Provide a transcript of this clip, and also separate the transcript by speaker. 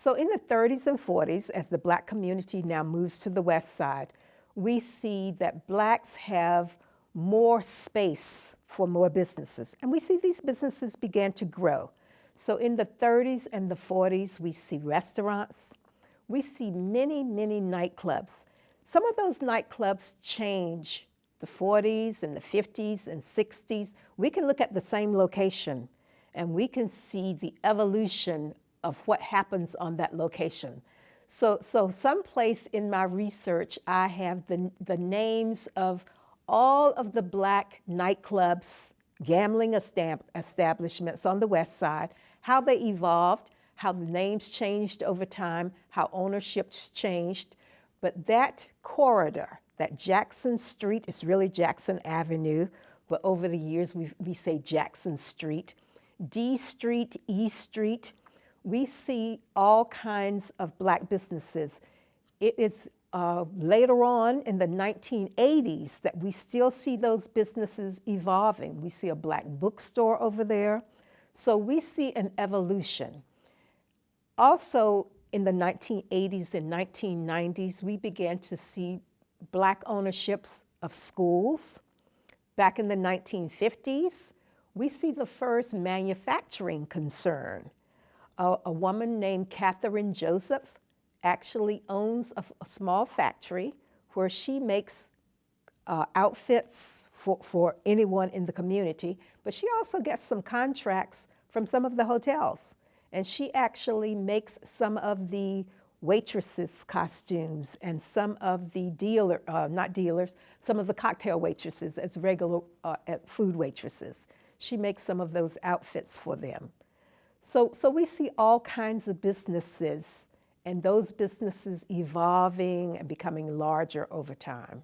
Speaker 1: So in the 30s and 40s, as the Black community now moves to the West Side, we see that Blacks have more space for more businesses. And we see these businesses began to grow. So in the 30s and the 40s, we see restaurants. We see many, many nightclubs. Some of those nightclubs change the 40s and the 50s and 60s. We can look at the same location and we can see the evolution of what happens on that location. So someplace in my research, I have the names of all of the Black nightclubs, gambling establishments on the West Side, how they evolved, how the names changed over time, how ownerships changed. But that corridor, that Jackson Street, it's really Jackson Avenue, but over the years we say Jackson Street, D Street, E Street, we see all kinds of Black businesses. It is later on in the 1980s that we still see those businesses evolving. We see a Black bookstore over there. So we see an evolution. Also in the 1980s and 1990s, we began to see Black ownerships of schools. Back in the 1950s, we see the first manufacturing concern. A woman named Catherine Joseph actually owns a small factory where she makes outfits for anyone in the community, but she also gets some contracts from some of the hotels. And she actually makes some of the waitresses' costumes and some of the some of the cocktail waitresses as regular food waitresses. She makes some of those outfits for them. So we see all kinds of businesses and those businesses evolving and becoming larger over time.